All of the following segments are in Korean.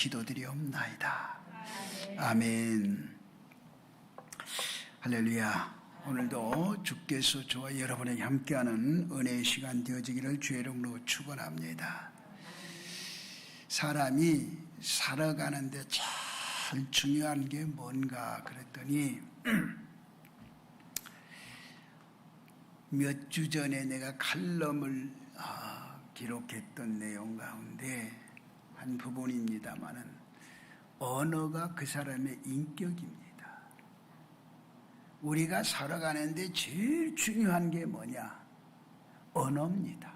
기도드리옵나이다. 아멘. 할렐루야. 오늘도 주께서 저와 여러분에게 함께하는 은혜의 시간 되어지기를 주의 이름으로 축원합니다. 사람이 살아가는데 제일 중요한 게 뭔가 그랬더니 몇 주 전에 내가 칼럼을 기록했던 내용 가운데 한 부분입니다만은 언어가 그 사람의 인격입니다. 우리가 살아가는데 제일 중요한 게 뭐냐? 언어입니다.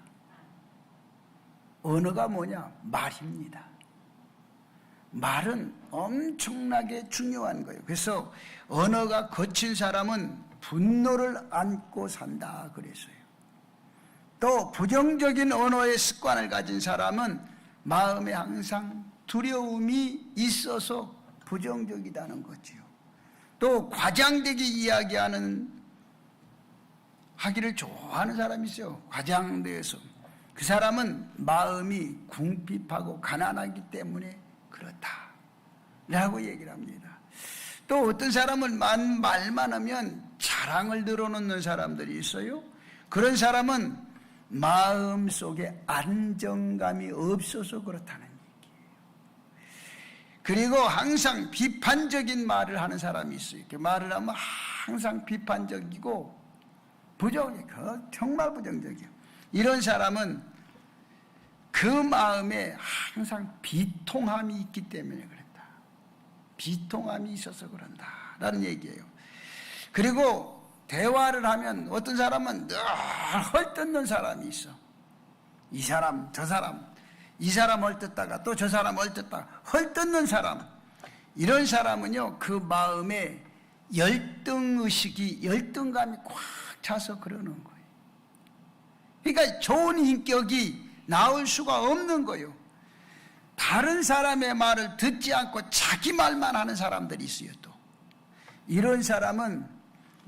언어가 뭐냐? 말입니다. 말은 엄청나게 중요한 거예요. 그래서 언어가 거친 사람은 분노를 안고 산다 그랬어요. 또 부정적인 언어의 습관을 가진 사람은 마음에 항상 두려움이 있어서 부정적이라는 거지요. 또 과장되게 하기를 좋아하는 사람이 있어요. 과장돼서. 그 사람은 마음이 궁핍하고 가난하기 때문에 그렇다 라고 얘기를 합니다. 또 어떤 사람은 말만 하면 자랑을 늘어놓는 사람들이 있어요. 그런 사람은 마음속에 안정감이 없어서 그렇다는 얘기예요. 그리고 항상 비판적인 말을 하는 사람이 있어요. 이렇게 말을 하면 항상 비판적이고 부정적이에요. 정말 부정적이에요. 이런 사람은 그 마음에 항상 비통함이 있기 때문에 그랬다. 비통함이 있어서 그런다라는 얘기예요. 그리고 대화를 하면 어떤 사람은 늘 헐뜯는 사람이 있어. 이 사람 저 사람 이 사람 헐뜯다가 또 저 사람 헐뜯다가 헐뜯는 사람, 이런 사람은요 그 마음에 열등감이 꽉 차서 그러는 거예요. 그러니까 좋은 인격이 나올 수가 없는 거예요. 다른 사람의 말을 듣지 않고 자기 말만 하는 사람들이 있어요. 또 이런 사람은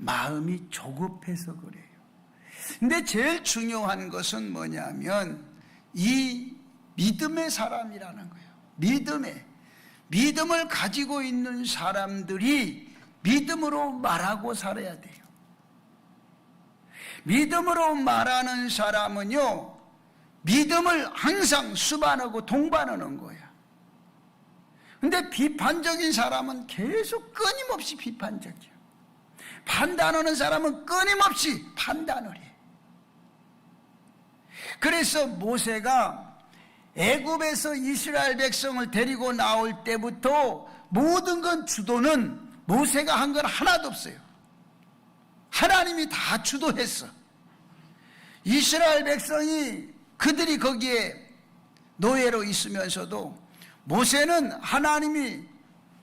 마음이 조급해서 그래요. 근데 제일 중요한 것은 뭐냐면 이 믿음의 사람이라는 거예요. 믿음을 가지고 있는 사람들이 믿음으로 말하고 살아야 돼요. 믿음으로 말하는 사람은요 믿음을 항상 수반하고 동반하는 거야. 근데 비판적인 사람은 계속 끊임없이 비판적이야. 판단하는 사람은 끊임없이 판단을 해. 그래서 모세가 애굽에서 이스라엘 백성을 데리고 나올 때부터 모든 건 주도는 모세가 한 건 하나도 없어요. 하나님이 다 주도했어. 이스라엘 백성이 그들이 거기에 노예로 있으면서도 모세는 하나님이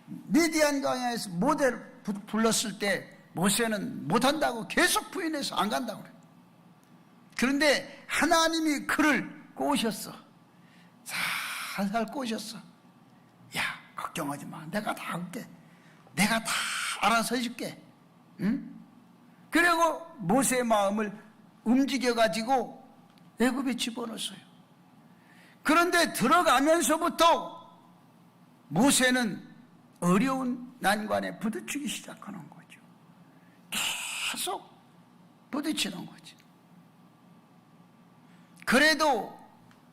미디안 광야에서 모세를 불렀을 때 모세는 못한다고 계속 부인해서 안 간다고 그래요. 그런데 하나님이 그를 꼬셨어. 살살 꼬셨어. 야, 걱정하지 마. 내가 다 할게. 내가 다 알아서 해줄게. 응? 그리고 모세의 마음을 움직여가지고 애굽에 집어넣었어요. 그런데 들어가면서부터 모세는 어려운 난관에 부딪히기 시작하는 거예요. 계속 부딪히는 거지. 그래도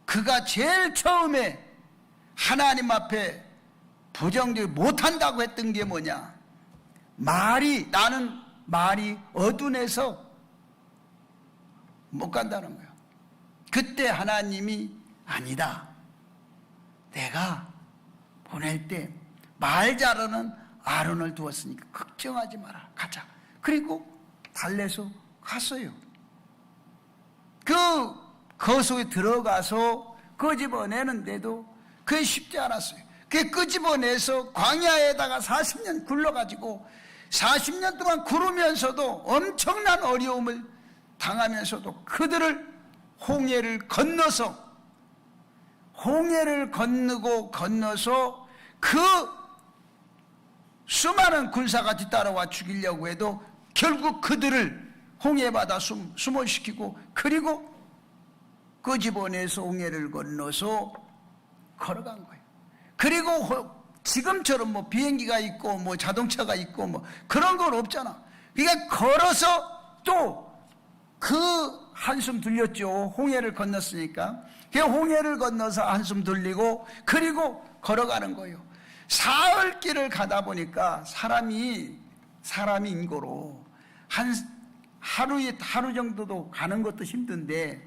그가 제일 처음에 하나님 앞에 부정적이 못한다고 했던 게 뭐냐? 나는 말이 어둔해서 못 간다는 거예요. 그때 하나님이 아니다. 내가 보낼 때 말 잘하는 아론을 두었으니까 걱정하지 마라. 가자. 그리고 달래서 갔어요. 그 속에 들어가서 끄집어내는데도 그게 쉽지 않았어요. 그게 끄집어내서 광야에다가 40년 굴러가지고 40년 동안 구르면서도 엄청난 어려움을 당하면서도 그들을 홍해를 건너서 그 수많은 군사가 뒤따라와 죽이려고 해도 결국 그들을 홍해바다 수몰시키고 그리고 끄집어내서 홍해를 건너서 걸어간 거예요. 그리고 지금처럼 뭐 비행기가 있고 뭐 자동차가 있고 뭐 그런 건 없잖아. 그러니까 걸어서 또 그 한숨 들렸죠. 홍해를 건넜으니까. 그 홍해를 건너서 한숨 들리고 그리고 걸어가는 거예요. 사흘길을 가다 보니까 사람이 인고로 하루 정도도 가는 것도 힘든데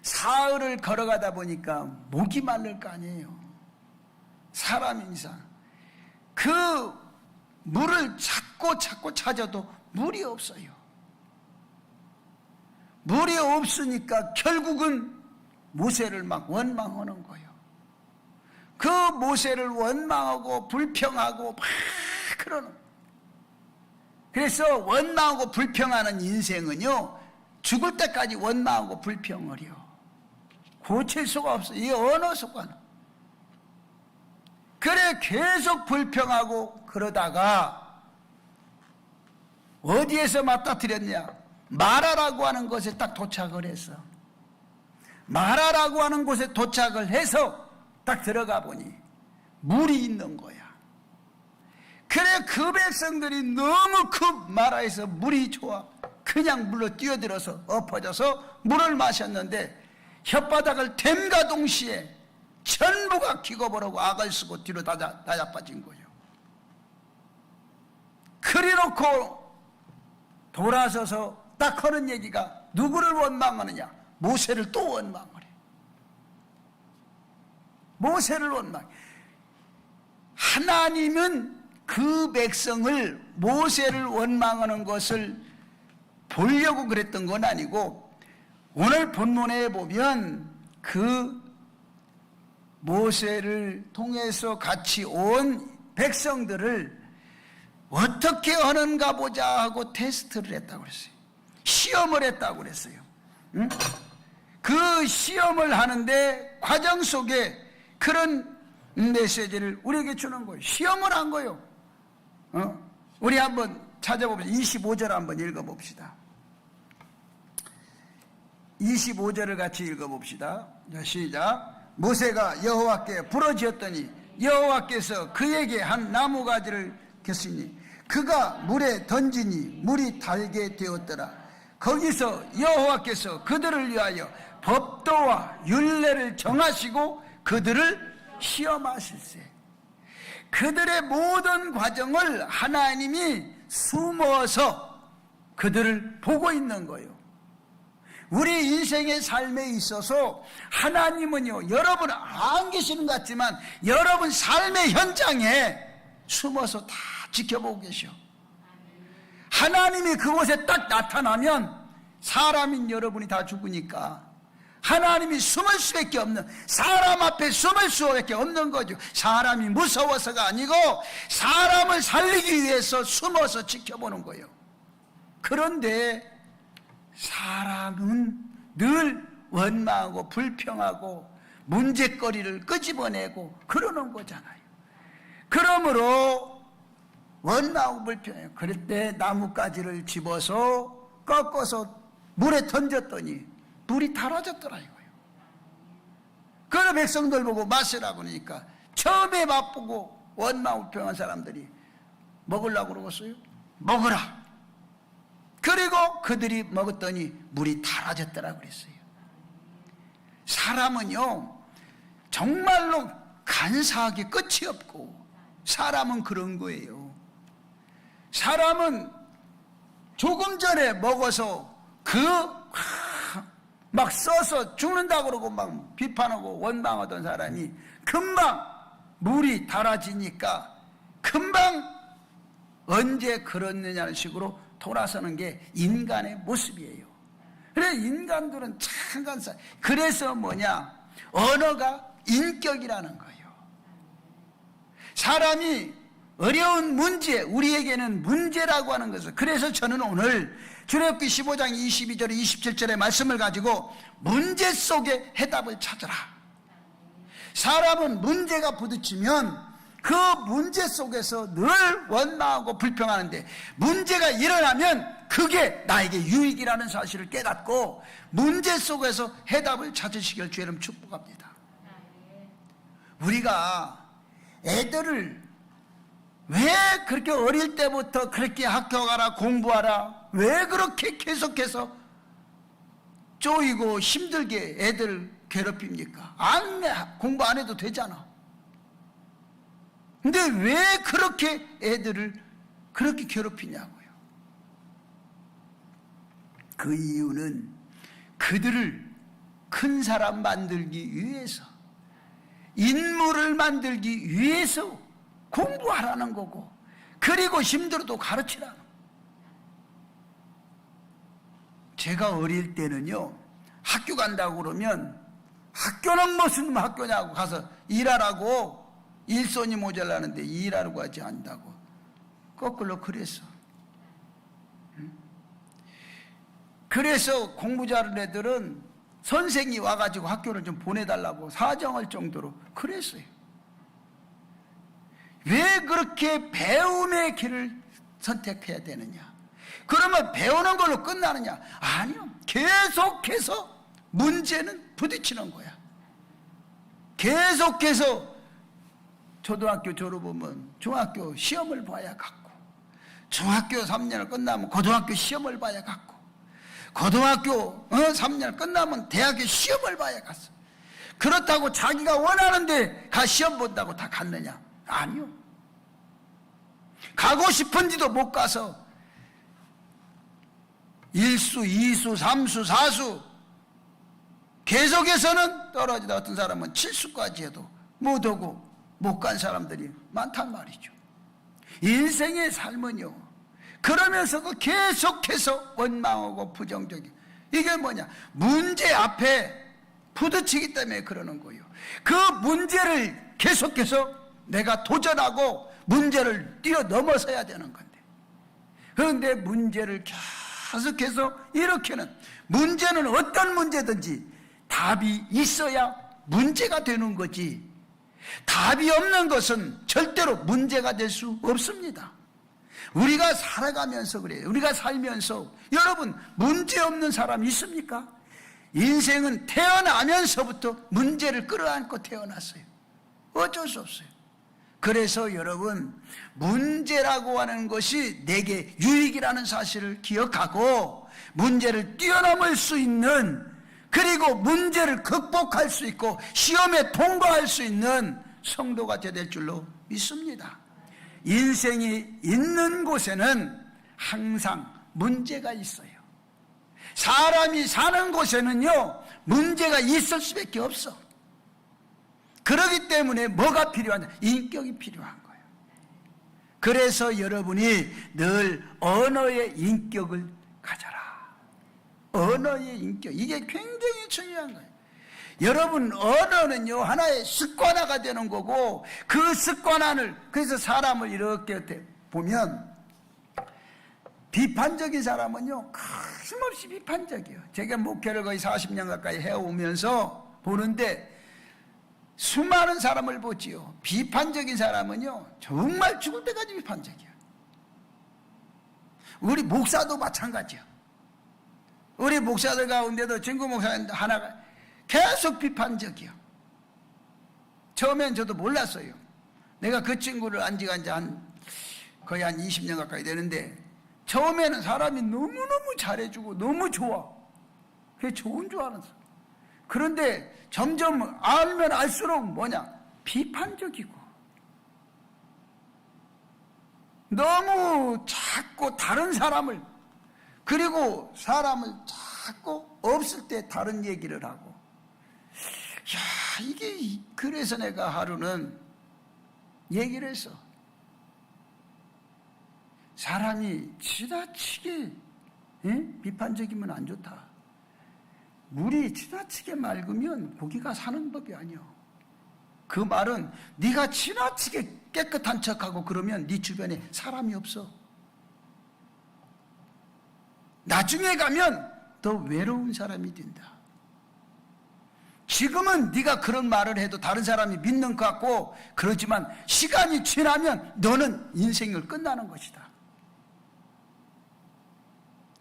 사흘을 걸어가다 보니까 목이 마를 거 아니에요. 사람인 이상 그 물을 찾고 찾아도 물이 없어요. 물이 없으니까 결국은 모세를 막 원망하는 거예요. 그 모세를 원망하고 불평하고 막 그러는. 그래서 원망하고 불평하는 인생은요, 죽을 때까지 원망하고 불평을 해요. 고칠 수가 없어요. 이 언어 습관. 그래 계속 불평하고 그러다가 어디에서 맞닥뜨렸냐? 마라라고 하는 곳에 딱 도착을 했어. 마라라고 하는 곳에 도착을 해서 딱 들어가 보니 물이 있는 거야. 그래 그 백성들이 너무 그 마라에서 물이 좋아 그냥 물로 뛰어들어서 엎어져서 물을 마셨는데 혓바닥을 댐과 동시에 전부가 기겁을 악을 쓰고 뒤로 다 자빠진 거예요. 그래놓고 돌아서서 딱 하는 얘기가 누구를 원망하느냐? 모세를 또 원망을 해. 모세를 원망해. 하나님은 그 백성을 모세를 원망하는 것을 보려고 그랬던 건 아니고 오늘 본문에 보면 그 모세를 통해서 같이 온 백성들을 어떻게 하는가 보자 하고 테스트를 했다고 그랬어요. 시험을 했다고 그랬어요. 응? 그 시험을 하는데 과정 속에 그런 메시지를 우리에게 주는 거예요. 시험을 한 거예요. 우리 한번 찾아봅시다. 25절 한번 읽어봅시다. 25절을 같이 읽어봅시다. 자, 시작. 모세가 여호와께 부르짖었더니 여호와께서 그에게 한 나무가지를 켰으니 그가 물에 던지니 물이 달게 되었더라. 거기서 여호와께서 그들을 위하여 법도와 율례를 정하시고 그들을 시험하실세. 그들의 모든 과정을 하나님이 숨어서 그들을 보고 있는 거예요. 우리 인생의 삶에 있어서 하나님은요, 여러분 안 계시는 것 같지만 여러분 삶의 현장에 숨어서 다 지켜보고 계셔. 하나님이 그곳에 딱 나타나면 사람인 여러분이 다 죽으니까 하나님이 숨을 수밖에 없는, 사람 앞에 숨을 수밖에 없는 거죠. 사람이 무서워서가 아니고 사람을 살리기 위해서 숨어서 지켜보는 거예요. 그런데 사람은 늘 원망하고 불평하고 문제거리를 끄집어내고 그러는 거잖아요. 그러므로 원망하고 불평해요. 그럴 때 나뭇가지를 집어서 꺾어서 물에 던졌더니 물이 달아졌더라 이거예요. 그래서 백성들 보고 마시라고 그러니까 처음에 맛보고 원망하고 불평한 사람들이 먹으려고 그러겠어요? 먹으라. 그리고 그들이 먹었더니 물이 달아졌더라 그랬어요. 사람은요 정말로 간사하게 끝이 없고 사람은 그런 거예요. 사람은 조금 전에 먹어서 막 써서 죽는다고 그러고 막 비판하고 원망하던 사람이 금방 물이 달아지니까 금방 언제 그렇느냐는 식으로 돌아서는 게 인간의 모습이에요. 그래 인간들은 참 간사. 그래서 뭐냐? 언어가 인격이라는 거예요. 사람이 어려운 문제, 우리에게는 문제라고 하는 것을. 그래서 저는 오늘 출애굽기 15장 22절 27절의 말씀을 가지고 문제 속에 해답을 찾으라. 사람은 문제가 부딪히면 그 문제 속에서 늘 원망하고 불평하는데 문제가 일어나면 그게 나에게 유익이라는 사실을 깨닫고 문제 속에서 해답을 찾으시길 주의 이름 축복합니다. 우리가 애들을 왜 그렇게 어릴 때부터 그렇게 학교 가라 공부하라 왜 그렇게 계속해서 쪼이고 힘들게 애들을 괴롭힙니까? 공부 안 해도 되잖아. 근데 왜 그렇게 애들을 그렇게 괴롭히냐고요. 그 이유는 그들을 큰 사람 만들기 위해서, 인물을 만들기 위해서 공부하라는 거고, 그리고 힘들어도 가르치라는 거예요. 제가 어릴 때는요, 학교 간다고 그러면 학교는 무슨 학교냐고 가서 일하라고, 일손이 모자라는데 일하라고 하지 않는다고 거꾸로 그랬어. 그래서 공부 잘하는 애들은 선생이 와가지고 학교를 좀 보내달라고 사정할 정도로 그랬어요. 왜 그렇게 배움의 길을 선택해야 되느냐? 그러면 배우는 걸로 끝나느냐? 아니요. 계속해서 문제는 부딪히는 거야. 계속해서 초등학교 졸업하면 중학교 시험을 봐야 갖고, 중학교 3년을 끝나면 고등학교 시험을 봐야 갖고, 고등학교 3년 끝나면 대학교 시험을 봐야 갔어. 그렇다고 자기가 원하는데 가 시험 본다고 다 갔느냐? 아니요. 가고 싶은지도 못 가서 1수, 2수, 3수, 4수 계속해서는 떨어지다 어떤 사람은 7수까지 해도 못 오고 못 간 사람들이 많단 말이죠. 인생의 삶은요, 그러면서 그 계속해서 원망하고 부정적인, 이게 뭐냐? 문제 앞에 부딪히기 때문에 그러는 거예요. 그 문제를 계속해서 내가 도전하고 문제를 뛰어넘어서야 되는 건데, 그런데 문제를 계속해서 일으키는, 문제는 어떤 문제든지 답이 있어야 문제가 되는 거지, 답이 없는 것은 절대로 문제가 될 수 없습니다. 우리가 살아가면서 그래요. 우리가 살면서 여러분 문제 없는 사람 있습니까? 인생은 태어나면서부터 문제를 끌어안고 태어났어요. 어쩔 수 없어요. 그래서 여러분, 문제라고 하는 것이 내게 유익이라는 사실을 기억하고 문제를 뛰어넘을 수 있는, 그리고 문제를 극복할 수 있고 시험에 통과할 수 있는 성도가 될 줄로 믿습니다. 인생이 있는 곳에는 항상 문제가 있어요. 사람이 사는 곳에는요, 문제가 있을 수밖에 없어. 그렇기 때문에 뭐가 필요하냐? 인격이 필요한 거예요. 그래서 여러분이 늘 언어의 인격을 가져라. 언어의 인격, 이게 굉장히 중요한 거예요. 여러분, 언어는요 하나의 습관화가 되는 거고, 그 습관화를, 그래서 사람을 이렇게 보면 비판적인 사람은요 거침없이 비판적이에요. 제가 목회를 거의 40년 가까이 해오면서 보는데 수많은 사람을 보지요. 비판적인 사람은요 정말 죽을 때까지 비판적이에요. 우리 목사도 마찬가지야. 우리 목사들 가운데도 진구 목사 하나가 계속 비판적이요. 처음엔 저도 몰랐어요. 내가 그 친구를 안 지가 이제 거의 한 20년 가까이 되는데, 처음에는 사람이 너무너무 잘해주고 너무 좋아. 그게 좋은 줄 알았어. 그런데 점점 알면 알수록 뭐냐? 비판적이고, 너무 자꾸 다른 사람을, 그리고 사람을 자꾸 없을 때 다른 얘기를 하고, 야, 이게, 그래서 내가 하루는 얘기를 했어. 사람이 지나치게 비판적이면 안 좋다. 물이 지나치게 맑으면 고기가 사는 법이 아니야. 그 말은 네가 지나치게 깨끗한 척하고 그러면 네 주변에 사람이 없어. 나중에 가면 더 외로운 사람이 된다. 지금은 네가 그런 말을 해도 다른 사람이 믿는 것 같고 그렇지만 시간이 지나면 너는 인생을 끝나는 것이다.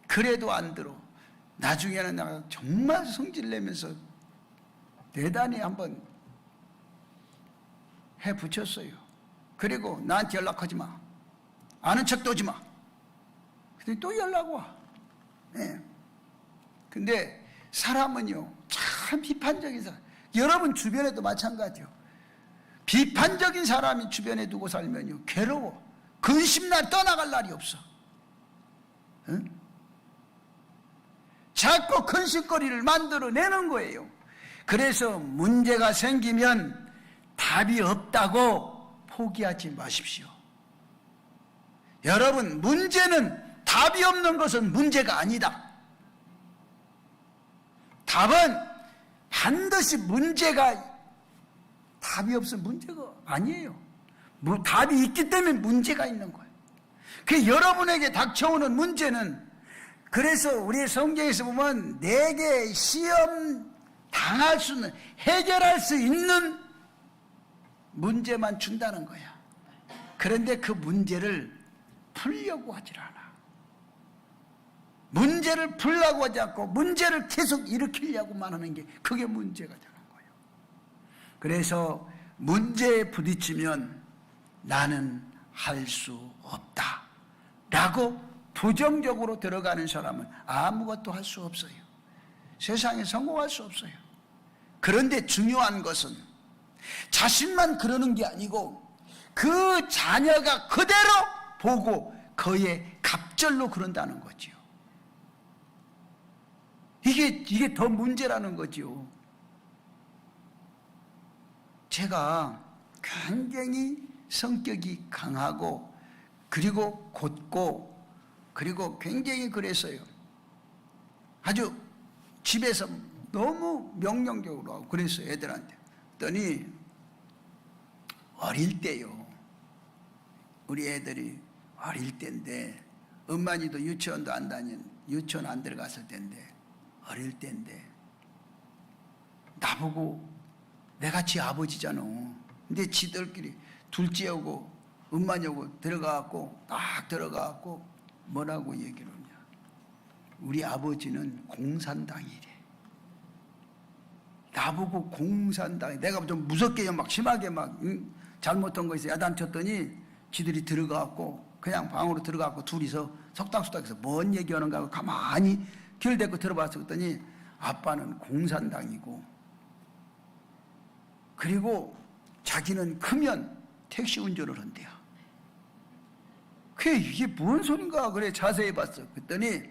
그래도 안 들어. 나중에는 내가 정말 성질 내면서 대단히 한번 해 붙였어요. 그리고 나한테 연락하지 마. 아는 척도 하지 마. 그랬더니 또 연락 와. 네. 근데 사람은요, 참 비판적인 사람. 여러분 주변에도 마찬가지요. 비판적인 사람이 주변에 두고 살면요, 괴로워. 근심날 떠나갈 날이 없어. 응? 자꾸 근심거리를 만들어내는 거예요. 그래서 문제가 생기면 답이 없다고 포기하지 마십시오. 여러분, 문제는 답이 없는 것은 문제가 아니다. 답은 반드시 문제가 답이 없으면 문제가 아니에요. 답이 있기 때문에 문제가 있는 거예요. 그 여러분에게 닥쳐오는 문제는, 그래서 우리 성경에서 보면 내게 시험 당할 수 있는, 해결할 수 있는 문제만 준다는 거야. 그런데 그 문제를 풀려고 하질 않아. 문제를 풀려고 하지 않고 문제를 계속 일으키려고만 하는 게, 그게 문제가 되는 거예요. 그래서 문제에 부딪히면 나는 할 수 없다 라고 부정적으로 들어가는 사람은 아무것도 할 수 없어요. 세상에 성공할 수 없어요. 그런데 중요한 것은 자신만 그러는 게 아니고 그 자녀가 그대로 보고 그의 갑절로 그런다는 거지요. 이게 더 문제라는 거지요. 제가 굉장히 성격이 강하고, 그리고 곧고, 그리고 굉장히 그랬어요. 아주 집에서 너무 명령적으로 하고 그랬어요, 애들한테. 그랬더니 어릴 때요, 우리 애들이 어릴 때인데, 엄마니도 유치원도 안 다닌, 유치원 안 들어갔을 때인데, 어릴 때인데 나보고, 내가 지 아버지잖아. 근데 지들끼리 둘째하고 엄마냐고 들어가갖고 딱 들어가갖고 뭐라고 얘기를 하냐, 우리 아버지는 공산당이래. 나보고 공산당, 내가 좀 무섭게 막 심하게 막 잘못한 거 있어 야단쳤더니 지들이 들어가갖고 그냥 방으로 들어가갖고 둘이서 속닥속닥해서 뭔 얘기하는가 하고 가만히 귀를 대고 들어봤어. 그랬더니 아빠는 공산당이고, 그리고 자기는 크면 택시 운전을 한대요. 그게 이게 뭔 소린가 그래 자세히 봤어. 그랬더니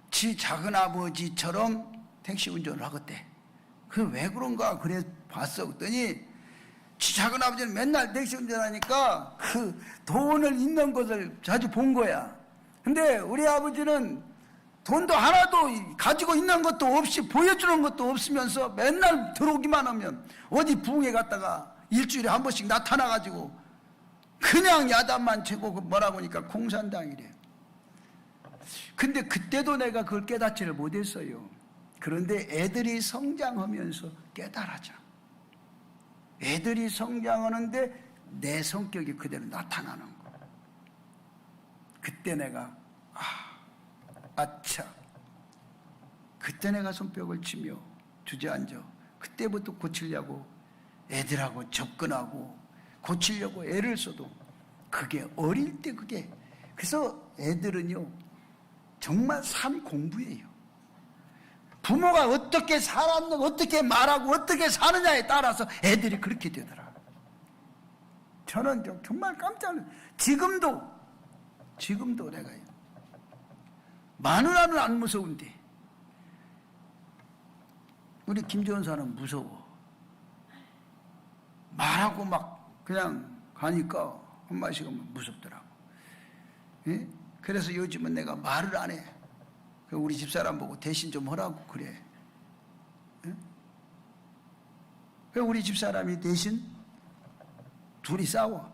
지 작은 아버지처럼 택시 운전을 하겠대. 그 왜 그런가 그래 봤어. 그랬더니 지 작은 아버지는 맨날 택시 운전하니까 그 돈을 있는 것을 자주 본 거야. 근데 우리 아버지는 돈도 하나도 가지고 있는 것도 없이 보여주는 것도 없으면서 맨날 들어오기만 하면 어디 부흥회 갔다가 일주일에 한 번씩 나타나가지고 그냥 야단만 치고 뭐라고 하니까 공산당이래. 근데 그때도 내가 그걸 깨닫지를 못했어요. 그런데 애들이 성장하면서 깨달아져. 애들이 성장하는데 내 성격이 그대로 나타나는 거야. 그때 내가 아차, 그때 내가 손뼉을 치며 주저앉아. 그때부터 고치려고 애들하고 접근하고 고치려고 애를 써도 그게 어릴 때 그게, 그래서 애들은요 정말 삶 공부예요. 부모가 어떻게 살았는가, 어떻게 말하고 어떻게 사느냐에 따라서 애들이 그렇게 되더라. 저는 정말 깜짝 놀랐어요. 지금도 내가 마누라는 안 무서운데 우리 김지원 사람 무서워. 말하고 막 그냥 가니까 한마디씩 하면 무섭더라고. 예? 그래서 요즘은 내가 말을 안 해. 우리 집사람 보고 대신 좀 하라고 그래. 예? 우리 집사람이 대신 둘이 싸워.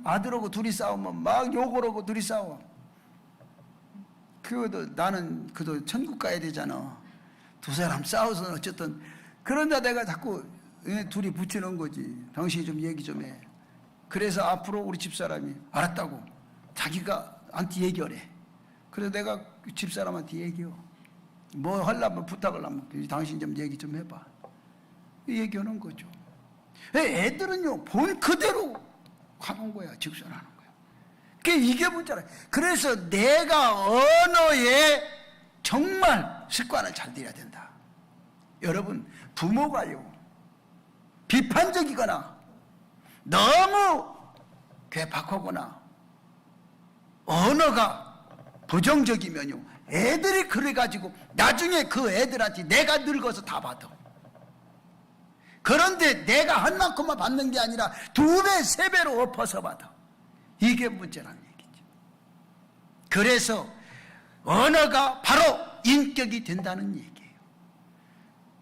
아들하고 둘이 싸우면 막 욕을 하고 둘이 싸워. 그것도 나는 그도 천국 가야 되잖아. 두 사람 싸워서 어쨌든. 그런데 내가 자꾸 둘이 붙이는 거지. 당신이 좀 얘기 좀 해. 그래서 앞으로 우리 집사람이 알았다고 자기가 한테 얘기하래. 그래서 내가 집사람한테 얘기해. 뭐 하려면 부탁을 하면 당신 좀 얘기 좀 해봐. 얘기하는 거죠. 애들은요, 본 그대로 가는 거야, 직선하는 거야. 이게 문제라. 그래서 내가 언어에 정말 습관을 잘 들여야 된다. 여러분, 부모가요, 비판적이거나 너무 괴팍하거나 언어가 부정적이면요, 애들이 그래가지고 나중에 그 애들한테 내가 늙어서 다 받아. 그런데 내가 한 만큼만 받는 게 아니라 2배, 3배로 엎어서 받아. 이게 문제라는 얘기죠. 그래서 언어가 바로 인격이 된다는 얘기예요.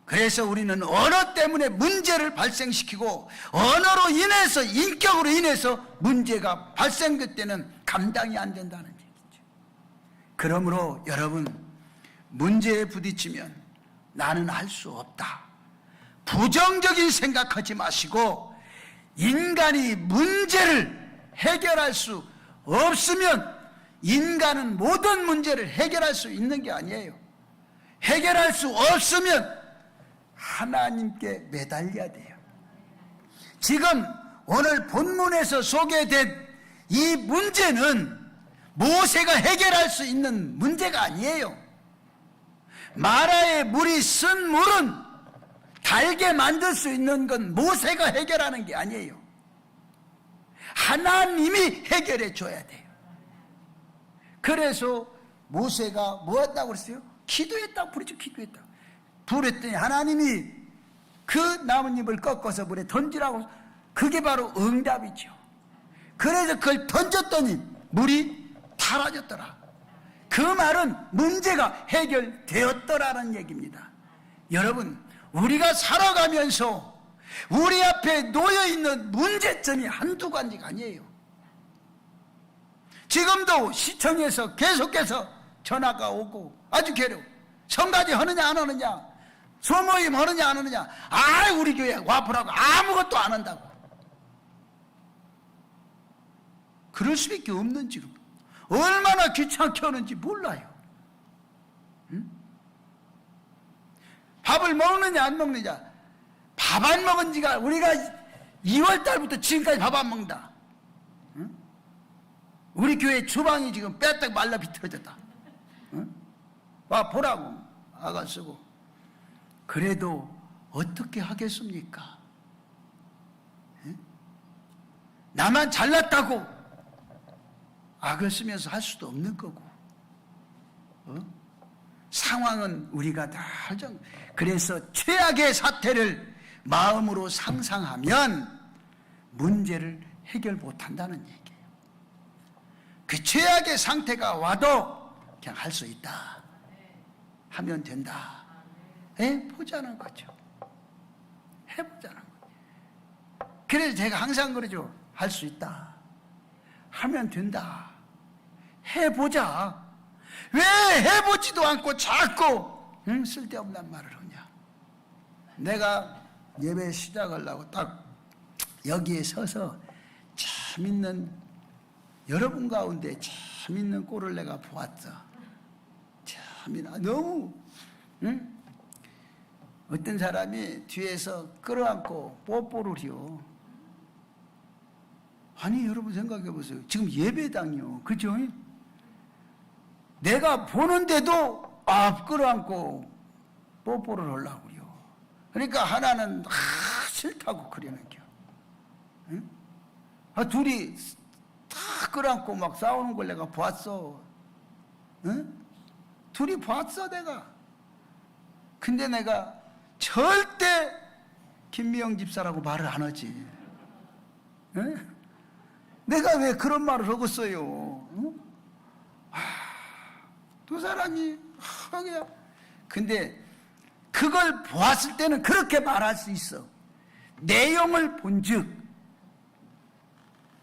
그래서 우리는 언어 때문에 문제를 발생시키고 언어로 인해서, 인격으로 인해서 문제가 발생될 때는 감당이 안 된다는 얘기죠. 그러므로 여러분, 문제에 부딪히면 나는 할 수 없다, 부정적인 생각하지 마시고, 인간이 문제를 해결할 수 없으면 인간은 모든 문제를 해결할 수 있는 게 아니에요. 해결할 수 없으면 하나님께 매달려야 돼요. 지금 오늘 본문에서 소개된 이 문제는 모세가 해결할 수 있는 문제가 아니에요. 마라의 물이 쓴 물은 달게 만들 수 있는 건 모세가 해결하는 게 아니에요. 하나님이 해결해 줘야 돼요. 그래서 모세가 뭐 했다고 그랬어요? 기도했다고, 부르죠. 기도했다. 부르랬더니 하나님이 그 나뭇잎을 꺾어서 물에 던지라고. 그게 바로 응답이죠. 그래서 그걸 던졌더니 물이 사라졌더라. 그 말은 문제가 해결되었더라는 얘기입니다. 여러분, 우리가 살아가면서 우리 앞에 놓여있는 문제점이 한두 가지가 아니에요. 지금도 시청에서 계속해서 전화가 오고 아주 괴로워. 성가지 하느냐 안 하느냐, 소모임 하느냐 안 하느냐, 우리 교회 와보라고 아무것도 안 한다고. 그럴 수밖에 없는, 지금 얼마나 귀찮게 하는지 몰라요. 응? 밥을 먹느냐 안 먹느냐, 밥 안 먹은 지가, 우리가 2월 달부터 지금까지 밥 안 먹는다. 응? 우리 교회 주방이 지금 빼딱 말라 비틀어졌다. 응? 와 보라고 아가 쓰고. 그래도 어떻게 하겠습니까? 응? 나만 잘났다고 악을 쓰면서 할 수도 없는 거고. 상황은 우리가 다 알죠. 그래서 최악의 사태를 마음으로 상상하면 문제를 해결 못한다는 얘기예요. 그 최악의 상태가 와도 그냥 할 수 있다, 하면 된다, 해보자는 거죠. 해보자는 거죠. 그래서 제가 항상 그러죠. 할 수 있다, 하면 된다, 해보자. 왜 해보지도 않고 자꾸 쓸데없는 말을 하냐. 내가 예배 시작하려고 딱 여기에 서서 참 있는, 여러분 가운데 참 있는 꼴을 내가 보았어. 참이나 너무 어떤 사람이 뒤에서 끌어안고 뽀뽀를 해요. 아니 여러분 생각해 보세요. 지금 예배당이요, 그죠? 내가 보는데도 끌어안고 뽀뽀를 하려고 그래요. 그러니까 하나는 싫다고 그러는 겨. 응? 둘이 다 끌어안고 막 싸우는 걸 내가 봤어. 응? 둘이 봤어 내가. 근데 내가 절대 김미영 집사라고 말을 안 하지. 응? 내가 왜 그런 말을 하겠어요? 응? 두 사람이 그냥. 근데 그걸 보았을 때는 그렇게 말할 수 있어. 내용을 본즉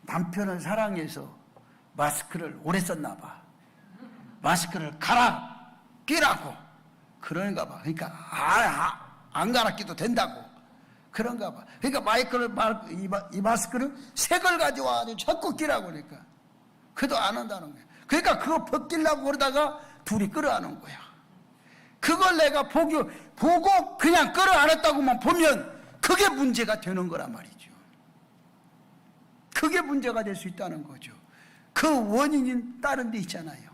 남편을 사랑해서 마스크를 오래 썼나 봐. 마스크를 갈아 끼라고 그런가 봐. 그러니까 안 갈아 끼도 된다고 그런가 봐. 그러니까 이 마스크를 새 걸 가져와가지고 자꾸 끼라고 그러니까 그도 안 한다는 거야. 그러니까 그거 벗기려고 그러다가 둘이 끌어안은 거야. 그걸 내가 보고 그냥 끌어안았다고만 보면 그게 문제가 되는 거란 말이죠. 그게 문제가 될 수 있다는 거죠. 그 원인이 다른 데 있잖아요.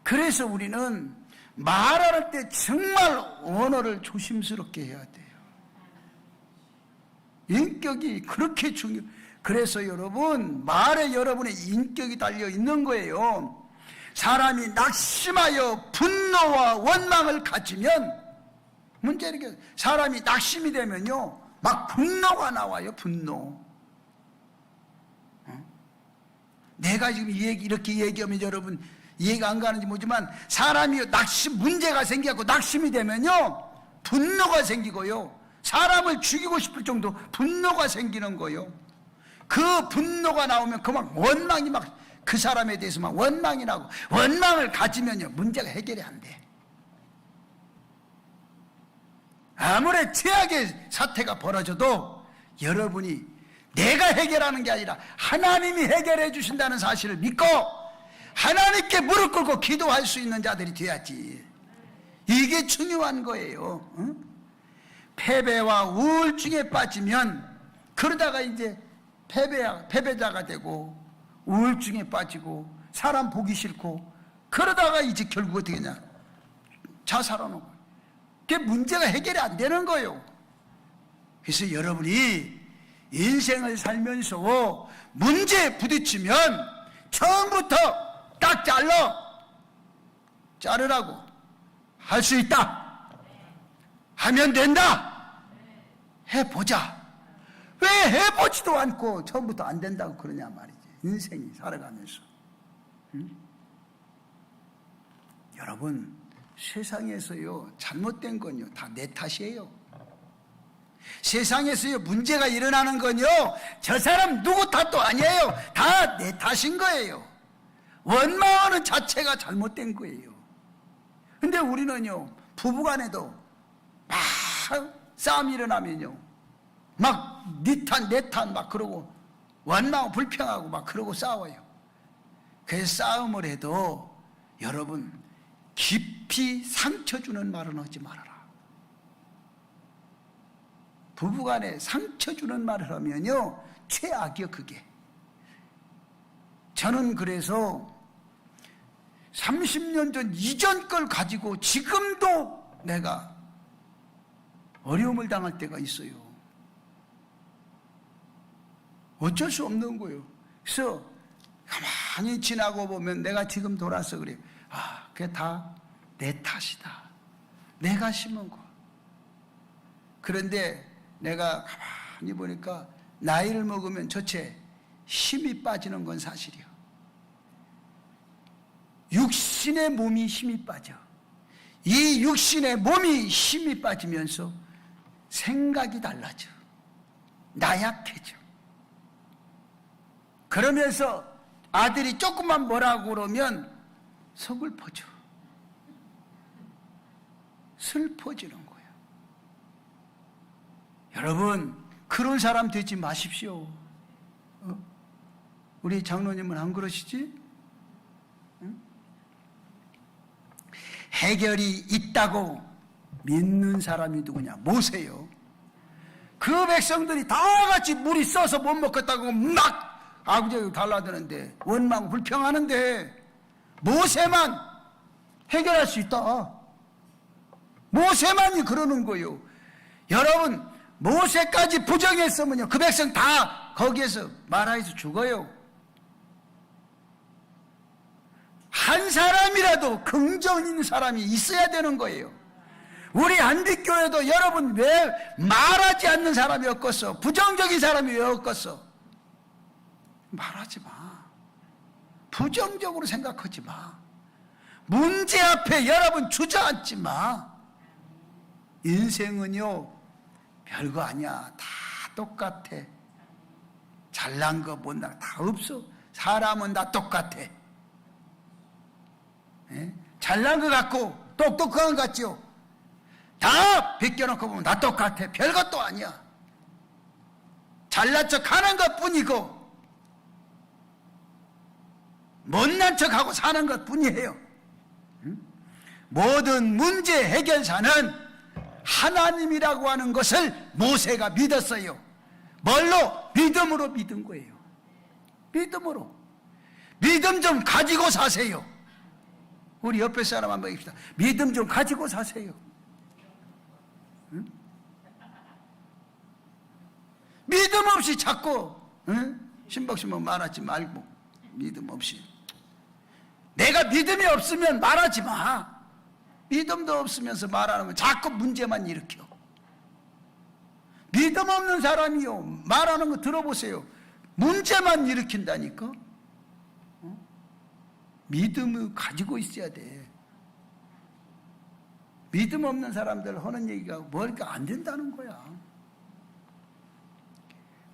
그래서 우리는 말할 때 정말 언어를 조심스럽게 해야 돼요. 인격이 그렇게 중요해요. 그래서 여러분, 말에 여러분의 인격이 달려 있는 거예요. 사람이 낙심하여 분노와 원망을 가지면, 문제는 이렇게 사람이 낙심이 되면요, 막 분노가 나와요. 분노. 내가 지금 이렇게 얘기하면 여러분 이해가 안 가는지 모르지만, 사람이 문제가 생겨서 낙심이 되면요, 분노가 생기고요, 사람을 죽이고 싶을 정도 분노가 생기는 거예요. 그 분노가 나오면 그만 원망이 막 그 사람에 대해서 막 원망이 나고, 원망을 가지면요 문제가 해결이 안 돼. 아무리 최악의 사태가 벌어져도 여러분이 내가 해결하는 게 아니라 하나님이 해결해 주신다는 사실을 믿고 하나님께 무릎 꿇고 기도할 수 있는 자들이 돼야지. 이게 중요한 거예요. 응? 패배와 우울증에 빠지면 그러다가 이제 패배자가 되고 우울증에 빠지고 사람 보기 싫고 그러다가 이제 결국 어떻게 되냐, 자살하는 거예요. 그게 문제가 해결이 안 되는 거예요. 그래서 여러분이 인생을 살면서 문제에 부딪히면 처음부터 딱 자르라고. 할 수 있다, 하면 된다, 해보자. 왜 해보지도 않고 처음부터 안 된다고 그러냐 말이지. 인생이 살아가면서. 응? 여러분, 세상에서요 잘못된 건요 다 내 탓이에요. 세상에서요 문제가 일어나는 건요 저 사람 누구 탓도 아니에요. 다 내 탓인 거예요. 원망하는 자체가 잘못된 거예요. 근데 우리는요 부부간에도 막 싸움이 일어나면요 막 네 탓 내 탓 막 그러고 원망하고 불평하고 막 그러고 싸워요. 그래서 싸움을 해도 여러분 깊이 상처 주는 말은 하지 말아라. 부부간에 상처 주는 말을 하면요 최악이요 그게. 저는 그래서 30년 전 이전 걸 가지고 지금도 내가 어려움을 당할 때가 있어요. 어쩔 수 없는 거예요. 그래서 가만히 지나고 보면 내가 지금 돌아서 그래요. 아, 그게 다 내 탓이다. 내가 심은 거. 그런데 내가 가만히 보니까 나이를 먹으면 저체 힘이 빠지는 건 사실이요. 육신의 몸이 힘이 빠져. 이 육신의 몸이 힘이 빠지면서 생각이 달라져. 나약해져. 그러면서 아들이 조금만 뭐라고 그러면 서글퍼져. 슬퍼지는 거예요. 여러분, 그런 사람 되지 마십시오. 우리 장로님은 안 그러시지? 응? 해결이 있다고 믿는 사람이 누구냐? 모세요. 그 백성들이 다 같이 물이 써서 못 먹겠다고 막 아구제고 달라드는데 원망 불평하는데 모세만 해결할 수 있다. 모세만이 그러는 거예요. 여러분, 모세까지 부정했으면요 그 백성 다 거기에서 마라에서 죽어요. 한 사람이라도 긍정 있는 사람이 있어야 되는 거예요. 우리 한빛교회도 여러분 왜 말하지 않는 사람이 없겠어? 부정적인 사람이 왜 없겠어? 말하지 마. 부정적으로 생각하지 마. 문제 앞에 여러분 주저앉지 마. 인생은요 별거 아니야. 다 똑같아. 잘난 거 못난 거 다 없어. 사람은 다 똑같아. 예? 잘난 거 같고 똑똑한 거 같죠? 다 벗겨놓고 보면 다 똑같아. 별것도 아니야. 잘난 척 하는 것 뿐이고 못난 척하고 사는 것 뿐이에요. 모든 문제 해결사는 하나님이라고 하는 것을 모세가 믿었어요. 뭘로? 믿음으로 믿은 거예요. 믿음으로. 믿음 좀 가지고 사세요. 우리 옆에 사람 한번 봅시다. 믿음 좀 가지고 사세요. 응? 믿음 없이 자꾸 신박신박 말하지 말고, 믿음 없이. 내가 믿음이 없으면 말하지 마. 믿음도 없으면서 말하면 자꾸 문제만 일으켜. 믿음 없는 사람이요, 말하는 거 들어보세요. 문제만 일으킨다니까. 믿음을 가지고 있어야 돼. 믿음 없는 사람들 하는 얘기가 뭐니까 안 된다는 거야.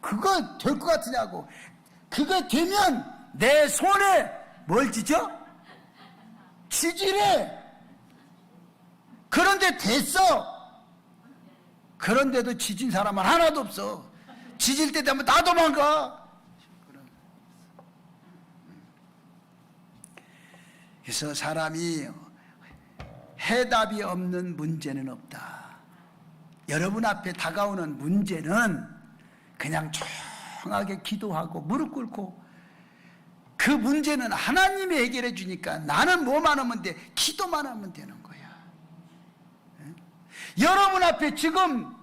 그거 될 것 같으냐고. 그거 되면 내 손에 뭘 지져? 지지래. 그런데 됐어. 그런데도 지진 사람은 하나도 없어. 지질 때 되면 다 도망가. 그래서 사람이 해답이 없는 문제는 없다. 여러분 앞에 다가오는 문제는 그냥 조용하게 기도하고 무릎 꿇고, 그 문제는 하나님이 해결해 주니까 나는 뭐만 하면 돼? 기도만 하면 되는 거야. 여러분 앞에 지금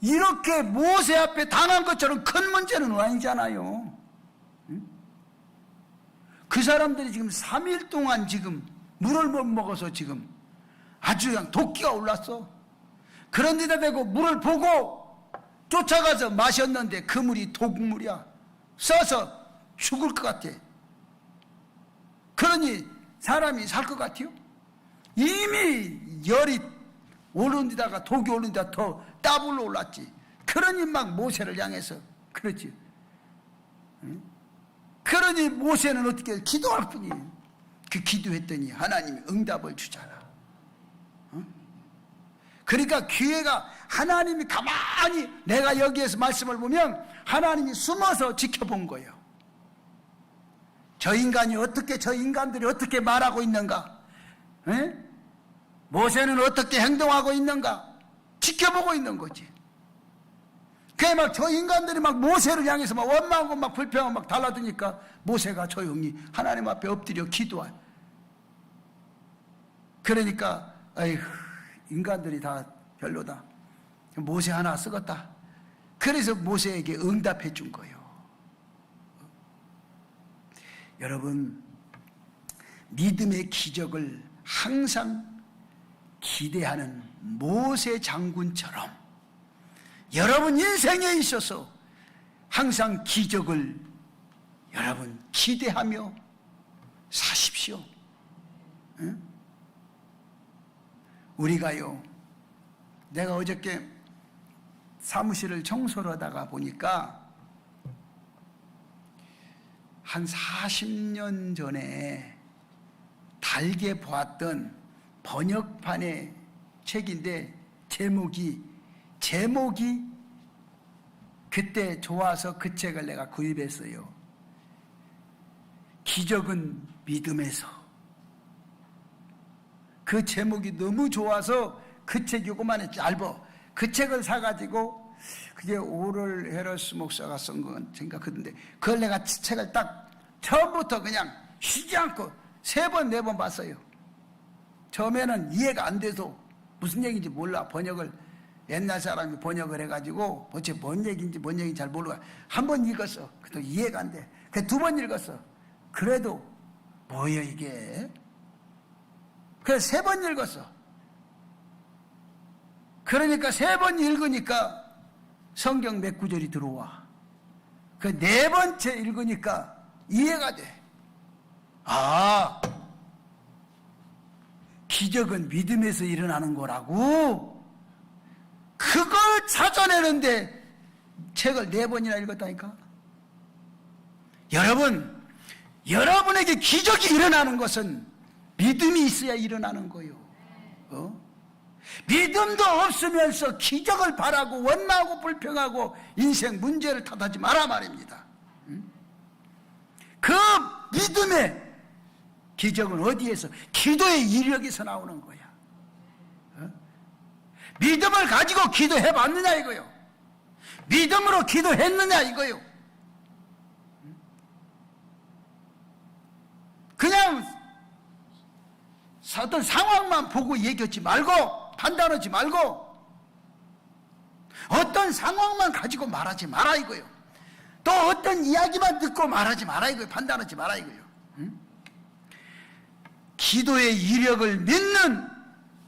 이렇게 모세 앞에 당한 것처럼 큰 문제는 아니잖아요. 그 사람들이 지금 3일 동안 지금 물을 못 먹어서 지금 아주 그냥 도끼가 올랐어. 그런데다 대고 물을 보고 쫓아가서 마셨는데 그 물이 독물이야. 써서 죽을 것 같아. 그러니 사람이 살 것 같아요? 이미 열이 오른 데다가 독이 오른 데다 더 따블로 올랐지. 그러니 막 모세를 향해서 그러지. 그러니 모세는 어떻게 기도할 뿐이에요. 그 기도했더니 하나님이 응답을 주잖아. 그러니까 기회가, 하나님이 가만히, 내가 여기에서 말씀을 보면 하나님이 숨어서 지켜본 거예요. 저 인간이 어떻게, 저 인간들이 어떻게 말하고 있는가, 에? 모세는 어떻게 행동하고 있는가 지켜보고 있는 거지. 그게 막 저 인간들이 막 모세를 향해서 막 원망하고 막 불평하고 막 달라드니까 모세가 조용히 하나님 앞에 엎드려 기도해. 그러니까 아이고, 인간들이 다 별로다. 모세 하나 쓰겄다. 그래서 모세에게 응답해 준 거예요. 여러분, 믿음의 기적을 항상 기대하는 모세 장군처럼 여러분 인생에 있어서 항상 기적을 여러분 기대하며 사십시오. 응? 우리가요, 내가 어저께 사무실을 청소를 하다가 보니까 한 40년 전에 달게 보았던 번역판의 책인데 제목이 그때 좋아서 그 책을 내가 구입했어요. 기적은 믿음에서. 그 제목이 너무 좋아서 그 책 요거만해 짧아. 그 책을 사가지고 그게 오럴 헤러스 목사가 쓴 건 생각하던데 그걸 내가 책을 딱 처음부터 그냥 쉬지 않고 3번 4번 봤어요. 처음에는 이해가 안 돼서 무슨 얘기인지 몰라. 번역을 옛날 사람이 번역을 해가지고 도대체 뭔 얘기인지 잘 모르고 한 번 읽었어. 그래도 이해가 안 돼. 그래서 2번 읽었어. 그래도 뭐야 이게. 그래서 3번 읽었어. 그러니까 3번 읽으니까 성경 몇 구절이 들어와. 그 4번째 읽으니까 이해가 돼. 아, 기적은 믿음에서 일어나는 거라고. 그걸 찾아내는데 책을 4번이나 읽었다니까. 여러분, 여러분에게 기적이 일어나는 것은 믿음이 있어야 일어나는 거예요. 믿음도 없으면서 기적을 바라고 원망하고 불평하고 인생 문제를 탓하지 마라 말입니다. 그 믿음의 기적은 어디에서? 기도의 이력에서 나오는 거야. 믿음을 가지고 기도해 봤느냐 이거요. 믿음으로 기도했느냐 이거요. 그냥 어떤 상황만 보고 얘기하지 말고, 판단하지 말고, 어떤 상황만 가지고 말하지 마라 이거요. 또 어떤 이야기만 듣고 말하지 마라 이거요. 판단하지 마라 이거요. 기도의 이력을 믿는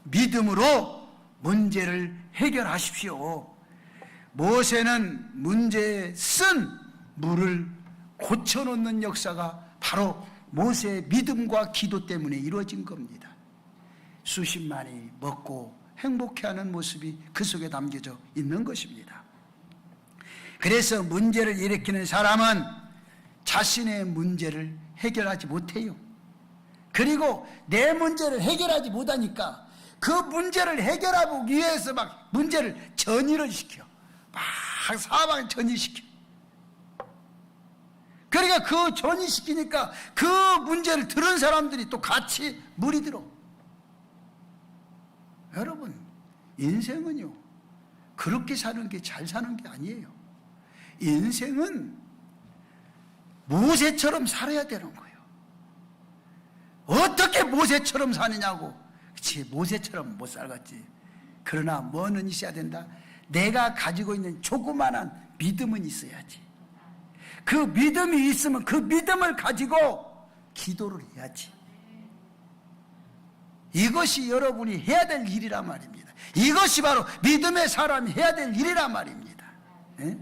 믿음으로 문제를 해결하십시오. 모세는 문제에 쓴 물을 고쳐놓는 역사가 바로 모세의 믿음과 기도 때문에 이루어진 겁니다. 수십만이 먹고 행복해하는 모습이 그 속에 담겨져 있는 것입니다. 그래서 문제를 일으키는 사람은 자신의 문제를 해결하지 못해요. 그리고 내 문제를 해결하지 못하니까 그 문제를 해결하기 위해서 막 문제를 전이를 시켜. 막 사방에 전이시켜. 그러니까 그 전이시키니까 그 문제를 들은 사람들이 또 같이 물이 들어. 여러분, 인생은요, 그렇게 사는 게 잘 사는 게 아니에요. 인생은 모세처럼 살아야 되는 거예요. 어떻게 모세처럼 사느냐고. 그치, 모세처럼 못 살겠지. 그러나 뭐는 있어야 된다? 내가 가지고 있는 조그만한 믿음은 있어야지. 그 믿음이 있으면 그 믿음을 가지고 기도를 해야지. 이것이 여러분이 해야 될 일이란 말입니다. 이것이 바로 믿음의 사람이 해야 될 일이란 말입니다. 네?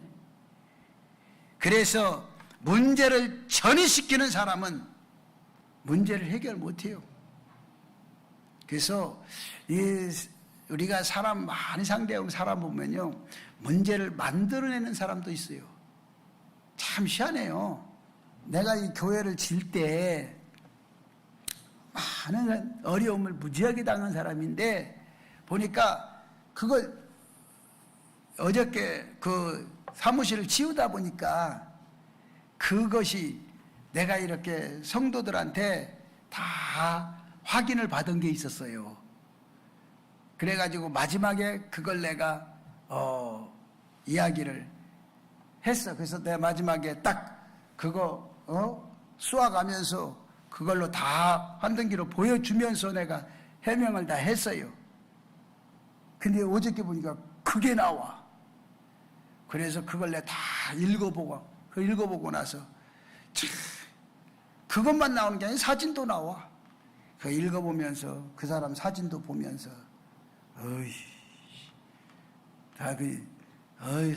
그래서 문제를 전이시키는 사람은 문제를 해결 못해요. 그래서 우리가 사람 많이 상대하고 사람 보면요, 문제를 만들어내는 사람도 있어요. 참 희한해요. 내가 이 교회를 질 때 많은 어려움을 무지하게 당한 사람인데, 보니까 그걸 어저께 그 사무실을 치우다 보니까 그것이 내가 이렇게 성도들한테 다 확인을 받은 게 있었어요. 그래가지고 마지막에 그걸 내가 이야기를 했어. 그래서 내가 마지막에 딱 그거 수화가면서 그걸로 다 환등기로 보여주면서 내가 해명을 다 했어요. 근데 어저께 보니까 그게 나와. 그래서 그걸 내가 다 읽어보고 나서 참, 그것만 나오는 게 아니라 사진도 나와. 그 읽어보면서 그 사람 사진도 보면서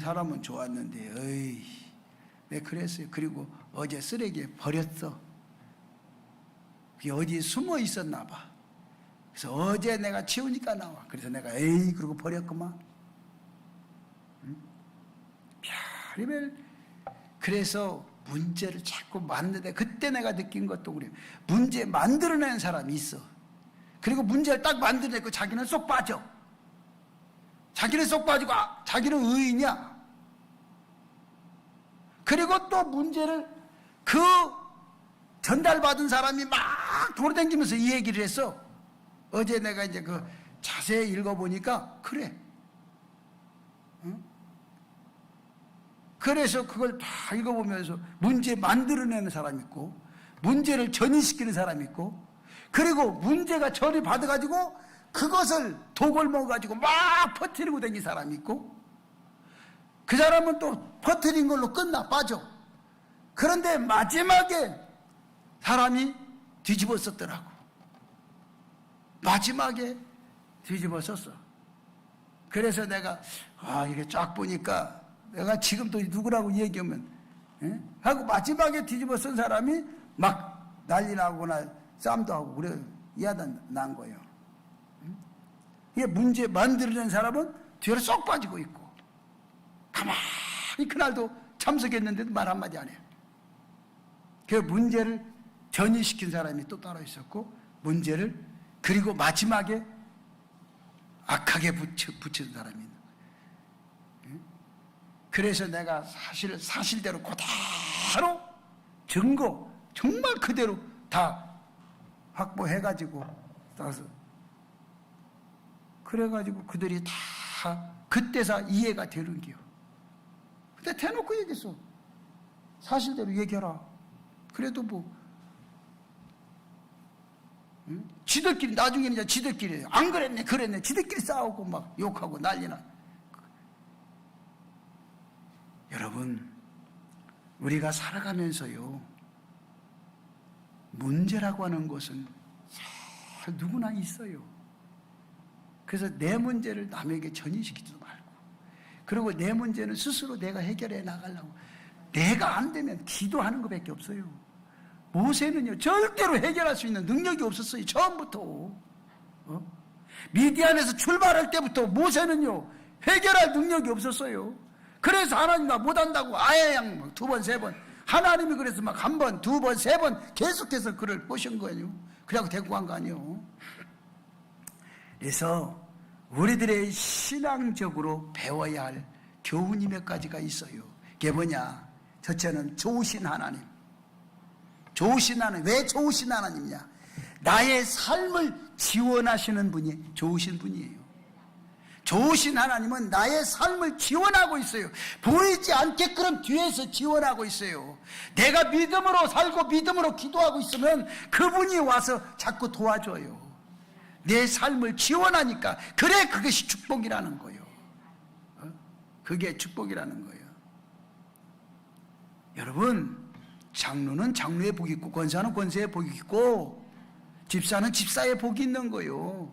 사람은 좋았는데 내가 그랬어요. 그리고 어제 쓰레기에 버렸어. 그게 어디에 숨어 있었나 봐. 그래서 어제 내가 치우니까 나와. 그래서 내가 그러고 버렸구만. 별의별. 그래서 문제를 자꾸 만드는데, 그때 내가 느낀 것도 그래요. 문제 만들어내는 사람이 있어. 그리고 문제를 딱 만들어내고 자기는 쏙 빠져. 자기는 쏙 빠지고 자기는 의인이야. 그리고 또 문제를 그 전달받은 사람이 막 돌아다니면서 이 얘기를 했어. 어제 내가 이제 그 자세히 읽어보니까 그래. 응? 그래서 그걸 다 읽어보면서 문제 만들어내는 사람이 있고, 문제를 전이시키는 사람이 있고, 그리고 문제가 전이받아가지고 그것을 독을 먹어가지고 막 퍼뜨리고 다니는 사람이 있고, 그 사람은 또 퍼뜨린 걸로 끝나 빠져. 그런데 마지막에 사람이 뒤집어 썼더라고. 마지막에 뒤집어 썼어. 그래서 내가 이게 쫙 보니까 내가 지금 또 누구라고 얘기하면 하고 마지막에 뒤집어 쓴 사람이 막 난리 나거나 싸움도 하고 그래. 이하다 난 거예요. 이게 문제 만들어낸 사람은 뒤로 쏙 빠지고 있고, 가만히 그날도 참석했는데도 말 한마디 안 해요. 그 문제를 전이시킨 사람이 또 따로 있었고, 문제를 그리고 마지막에 악하게 붙인 사람이 있는 거예요. 그래서 내가 사실대로 그대로 증거 정말 그대로 다 확보해가지고 따서 그래가지고 그들이 다 다 그때서 이해가 되는 게요. 근데 대놓고 얘기했어. 사실대로 얘기해라. 그래도 뭐 응? 지들끼리 나중에는 이제 지들끼리 안 그랬네 그랬네 지들끼리 싸우고 막 욕하고 난리나. 여러분, 우리가 살아가면서요, 문제라고 하는 것은 누구나 있어요. 그래서 내 문제를 남에게 전이시키지도 말고, 그리고 내 문제는 스스로 내가 해결해 나가려고. 내가 안 되면 기도하는 것밖에 없어요. 모세는요 절대로 해결할 수 있는 능력이 없었어요. 처음부터. 미디안에서 출발할 때부터 모세는요 해결할 능력이 없었어요. 그래서 하나님과 못한다고 아야양 두 번, 세 번, 하나님이 그래서 막 한 번, 두 번, 세 번 계속해서 그를 꼬신 거예요. 그래갖고 데리고 간 거 아니에요. 그래서 우리들의 신앙적으로 배워야 할 교훈이 몇 가지가 있어요. 그게 뭐냐? 첫째는 좋으신 하나님. 좋으신 하나님. 왜 좋으신 하나님이냐? 나의 삶을 지원하시는 분이 좋으신 분이에요. 좋으신 하나님은 나의 삶을 지원하고 있어요. 보이지 않게끔 뒤에서 지원하고 있어요. 내가 믿음으로 살고 믿음으로 기도하고 있으면 그분이 와서 자꾸 도와줘요. 내 삶을 지원하니까. 그래, 그것이 축복이라는 거예요. 그게 축복이라는 거예요. 여러분, 장로는 장로의 복이 있고 권사는 권사의 복이 있고 집사는 집사의 복이 있는 거예요.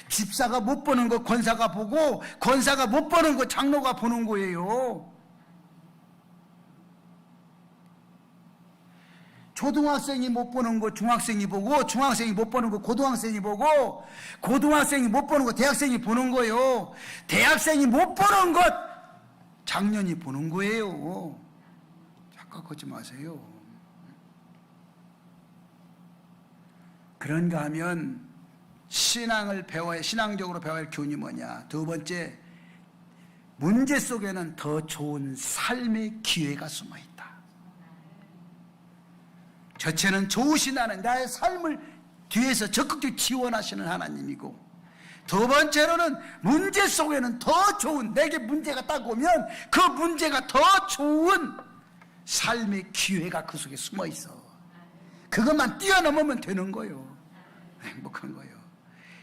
집사가 못 보는 거 권사가 보고 권사가 못 보는 거 장로가 보는 거예요. 초등학생이 못 보는 거 중학생이 보고 중학생이 못 보는 거 고등학생이 보고 고등학생이 못 보는 거 대학생이 보는 거예요. 대학생이 못 보는 것 장년이 보는 거예요. 착각하지 마세요. 그런가 하면 신앙적으로 배워야 할 교훈이 뭐냐? 두 번째, 문제 속에는 더 좋은 삶의 기회가 숨어 있다. 첫째는 좋으신 하나님, 나의 삶을 뒤에서 적극적으로 지원하시는 하나님이고, 두 번째로는 문제 속에는 더 좋은, 내게 문제가 딱 오면 그 문제가 더 좋은 삶의 기회가 그 속에 숨어 있어. 그것만 뛰어넘으면 되는 거예요. 행복한 거예요.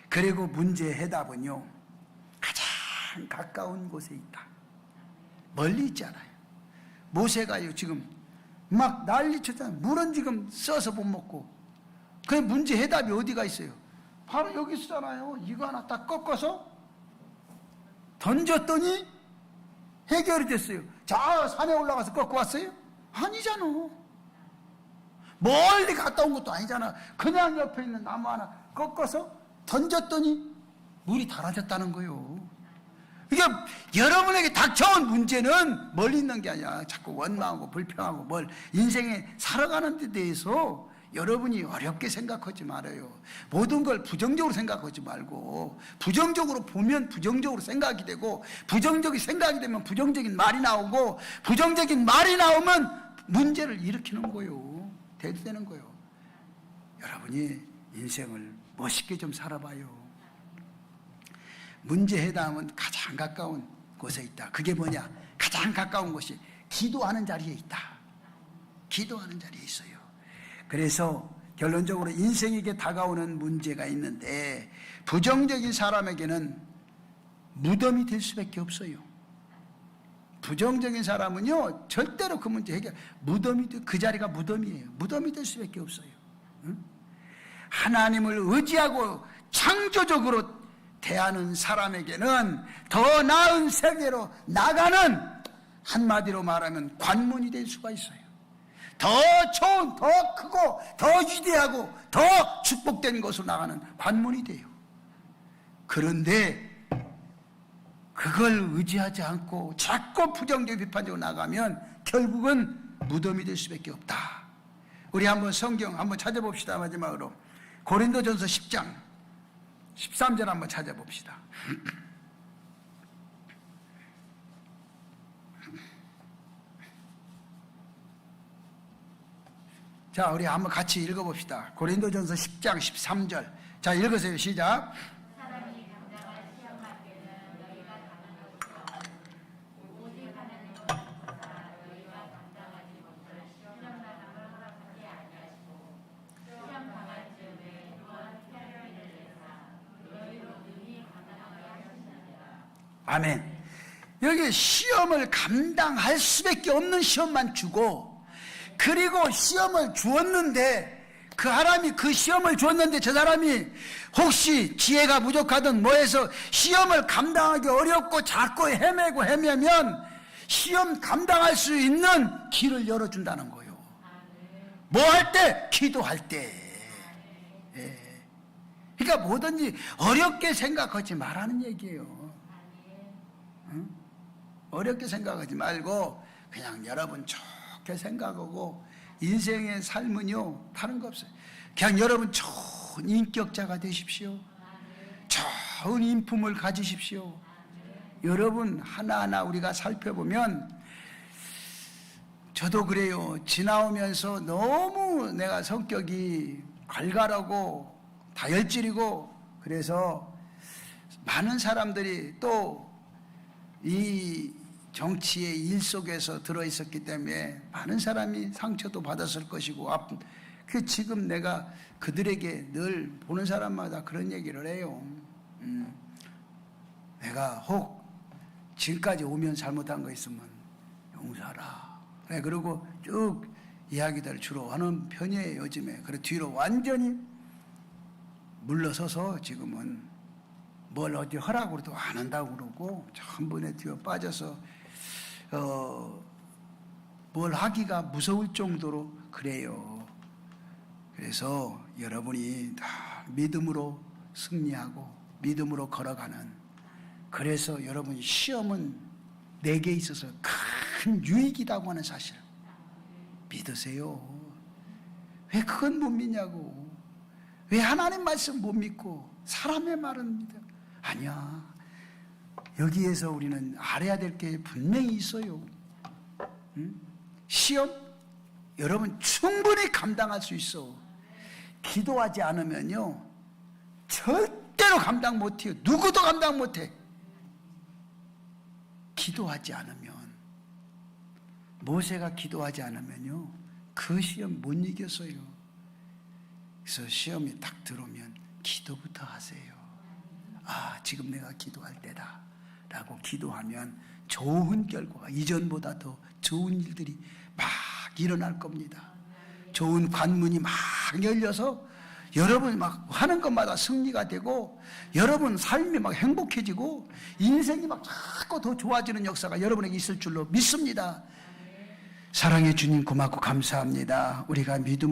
그리고 문제의 해답은요, 가장 가까운 곳에 있다. 멀리 있지 않아요. 모세가요 지금 막 난리쳤잖아요. 물은 지금 써서 못 먹고. 그 문제 해답이 어디가 있어요? 바로 여기 있잖아요. 이거 하나 딱 꺾어서 던졌더니 해결이 됐어요. 자, 산에 올라가서 꺾고 왔어요? 아니잖아. 멀리 갔다 온 것도 아니잖아. 그냥 옆에 있는 나무 하나 꺾어서 던졌더니 물이 달아졌다는 거예요. 그러니까 여러분에게 닥쳐온 문제는 멀리 있는 게 아니라 자꾸 원망하고 불평하고 뭘 인생에 살아가는 데 대해서 여러분이 어렵게 생각하지 말아요. 모든 걸 부정적으로 생각하지 말고, 부정적으로 보면 부정적으로 생각이 되고, 부정적인 생각이 되면 부정적인 말이 나오고, 부정적인 말이 나오면 문제를 일으키는 거예요. 대두되는 거예요. 여러분이 인생을 멋있게 좀 살아봐요. 문제 해답은 가장 가까운 곳에 있다. 그게 뭐냐? 가장 가까운 곳이 기도하는 자리에 있다. 기도하는 자리에 있어요. 그래서 결론적으로 인생에게 다가오는 문제가 있는데 부정적인 사람에게는 무덤이 될 수밖에 없어요. 부정적인 사람은요 절대로 그 문제 해결, 그 자리가 무덤이에요. 무덤이 될 수밖에 없어요. 응? 하나님을 의지하고 창조적으로 대하는 사람에게는 더 나은 세계로 나가는, 한마디로 말하면 관문이 될 수가 있어요. 더 좋은, 더 크고 더 위대하고 더 축복된 곳으로 나가는 관문이 돼요. 그런데 그걸 의지하지 않고 자꾸 부정적 비판적으로 나가면 결국은 무덤이 될 수밖에 없다. 우리 한번 성경 한번 찾아봅시다. 마지막으로 고린도전서 10장 13절 한번 찾아봅시다. 자, 우리 한번 같이 읽어봅시다. 고린도전서 10장 13절. 자, 읽으세요. 시작. 사람이 감당할 시험 앞에는 너희 아멘. 여기 시험을 감당할 수밖에 없는 시험만 주고, 그리고 시험을 주었는데 그 사람이 그 시험을 줬는데 저 사람이 혹시 지혜가 부족하든 뭐해서 시험을 감당하기 어렵고 자꾸 헤매면 시험 감당할 수 있는 길을 열어준다는 거예요. 뭐 할 때? 기도할 때. 예. 그러니까 뭐든지 어렵게 생각하지 말라는 얘기예요. 응? 어렵게 생각하지 말고 그냥 여러분 좋게 생각하고, 인생의 삶은요 다른 거 없어요. 그냥 여러분 좋은 인격자가 되십시오. 좋은 인품을 가지십시오. 여러분 하나하나 우리가 살펴보면, 저도 그래요. 지나오면서 너무 내가 성격이 갈갈하고 다혈질이고, 그래서 많은 사람들이 또 이 정치의 일 속에서 들어있었기 때문에 많은 사람이 상처도 받았을 것이고, 그 지금 내가 그들에게 늘 보는 사람마다 그런 얘기를 해요. 내가 혹 지금까지 오면 잘못한 거 있으면 용서하라. 네, 그리고 쭉 이야기들 주로 하는 편이에요, 요즘에. 그래 뒤로 완전히 물러서서 지금은 뭘 어디 하라고 해도 안 한다고 그러고, 한 번에 뒤로 빠져서 뭘 하기가 무서울 정도로 그래요. 그래서 여러분이 다 믿음으로 승리하고 믿음으로 걸어가는, 그래서 여러분 시험은 내게 있어서 큰 유익이라고 하는 사실 믿으세요. 왜 그건 못 믿냐고. 왜 하나님 말씀 못 믿고 사람의 말은 믿어? 아니야. 여기에서 우리는 알아야 될 게 분명히 있어요. 시험 여러분 충분히 감당할 수 있어. 기도하지 않으면요 절대로 감당 못해요. 누구도 감당 못해. 기도하지 않으면, 모세가 기도하지 않으면요 그 시험 못 이겼어요. 그래서 시험이 딱 들어오면 기도부터 하세요. 아, 지금 내가 기도할 때다 라고 기도하면 좋은 결과가, 이전보다 더 좋은 일들이 막 일어날 겁니다. 좋은 관문이 막 열려서 여러분이 막 하는 것마다 승리가 되고, 여러분 삶이 막 행복해지고, 인생이 막 자꾸 더 좋아지는 역사가 여러분에게 있을 줄로 믿습니다. 사랑해 주님 고맙고 감사합니다. 우리가 믿음